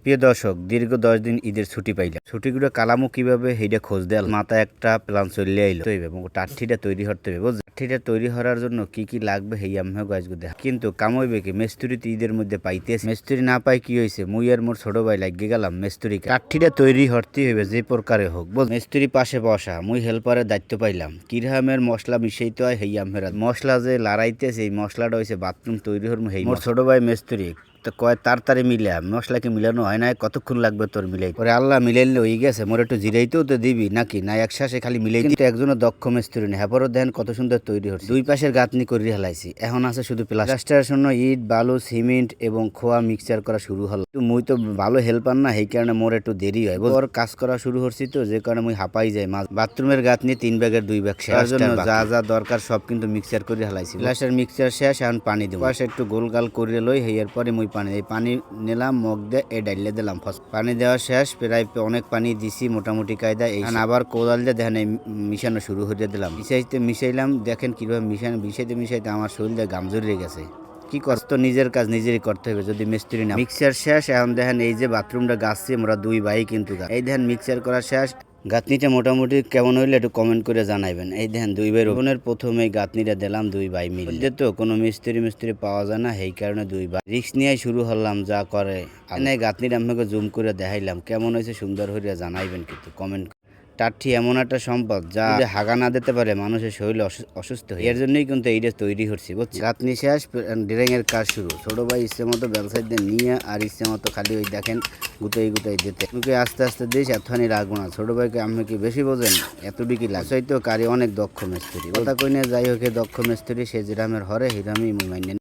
প্রিয় দর্শক, দীর্ঘ 10 দিন ঈদের ছুটি পাইলাম। ছুটিগুলো কালামো কিভাবে সেইটা খোঁজ দেয় মাথায় একটা প্ল্যান চলে আইলো এবং টাট্ঠিটা তৈরি করতে হবে। বুঝলি, টাট্ঠিটা তৈরি করার জন্য কি কি লাগবে সেই আমি গাছগু দেখা। কিন্তু কামইবে কি মেস্তুরি তো ঈদের মধ্যে পাইতেছে, মেস্তুরি না পাই কি হয়েছে, মুই আর মোর ছোট ভাই লাগিয়ে গেলাম মেস্তুরি। টাট্ঠিটা তৈরি করতে হবে যে প্রকারে হোক। বুঝ, মেস্তুরি পাশে বসা, মুই হেল্পারের দায়িত্ব পাইলাম। কিরহামের মশলা মিশাইতে হয় সেই আমের মশলা যে লাড়াইতেছে, এই মশলাটা হয়েছে বাথরুম তৈরি হর সেই। মোর ছোট ভাই মেস্তুরি তো কয় তাড়াতাড়ি মিলা মশলাকে মিলানো হয় না, কতক্ষণ লাগবে তোর মিলাই? পরে আল্লাহ মিলাইলে হয়ে গেছে। মোর একটু জিরাইতেও তো দিবি নাকি না একসাথে খালি মিলাই? কিন্তু একজনের দক্ষ মিস্ত্রি নেই, হ্যাঁ দেন কত সুন্দর তৈরি হচ্ছে। দুই পাশের গাঁথনি করে হেলাইছি, এখন আছে শুধু প্লাস্টারের জন্য ইট বালু সিমেন্ট এবং খোয়া মিক্সচার করা শুরু হলো। মুই তো ভালো হেল্পার না, সেই কারণে মোর একটু দেরি হয়। ওর কাজ করা শুরু করছি তো, যে কারণে মুই হাঁপাই যাই। বাথরুমের গাঁথনি 3 ব্যাগের 2 ব্যাগ শেষ। জন্য যা যা দরকার সব কিন্তু মিক্সচার করে হেলাইছি। প্লাস্টার মিক্সচার শেষ, এখন পানি দেবো। পাশে একটু গোল গাল করে লই, হেয়ার পরে মুই পানি এই পানি নিলাম মগ দিয়ে এই ডাইলে দিলাম। পানি দেওয়া শেষ, প্রায় অনেক পানি দিছি মোটামুটি কায়দা। এই আবার কোদাল দিয়ে দেখেন এই মিশানো শুরু করে দিলাম। মিশাইলাম, দেখেন কিভাবে মিশাইতে আমার শরীর দিয়ে গাম জড়িয়ে গেছে। কি করছ, তো নিজের কাজ নিজেরই করতে হবে যদি মিস্ত্রি না। মিক্সার শেষ, এখন দেখেন এই যে বাথরুমটা গাছছি আমরা 2 ভাই কিন্তু। এই দেখেন মিক্সার করা শেষ। গাঁথনিটা মোটামুটি কেমন হইলে একটু কমেন্ট করে জানাইবেন। এই দেখেন 2 ভাই রোপণের প্রথমে গাঁথনিটা দিলাম 2 ভাই মিলে। তো কোনো মিস্ত্রি পাওয়া যায় না, সেই কারণে 2 ভাই রিক্স নিয়ে শুরু হলাম যা করে। এনে গাঁথনিটা আপনাকে জুম করে দেখাইলাম, কেমন হয়েছে সুন্দর হইয়া জানাইবেন কিন্তু কমেন্ট। টাট্টি এমন একটা সম্পদ যা যদি হাগা না দিতে পারে মানুষের শরীর অসুস্থ হয়। এর জন্যই কিন্তু এইটা তৈরি করছি, বুঝছি। গাঁথনি শেষ, ড্রেং এর কাজ শুরু। ছোট ভাই ইচ্ছে মতো ব্যবসায়ী দিয়ে নিয়ে আর ইচ্ছে মতো খালি ওই দেখেন গুতাই দিতে। তোকে আস্তে আস্তে দিস, এতখানি রাখবো না। ছোট ভাইকে আপনি কি বেশি বোঝেন? এতটুকুই লাগছে। তো কারি অনেক দক্ষ মিস্ত্রি, কথা কই না। যাই হোক, দক্ষ মিস্ত্রি সে যেরামের হরে হিরামই মাইনে।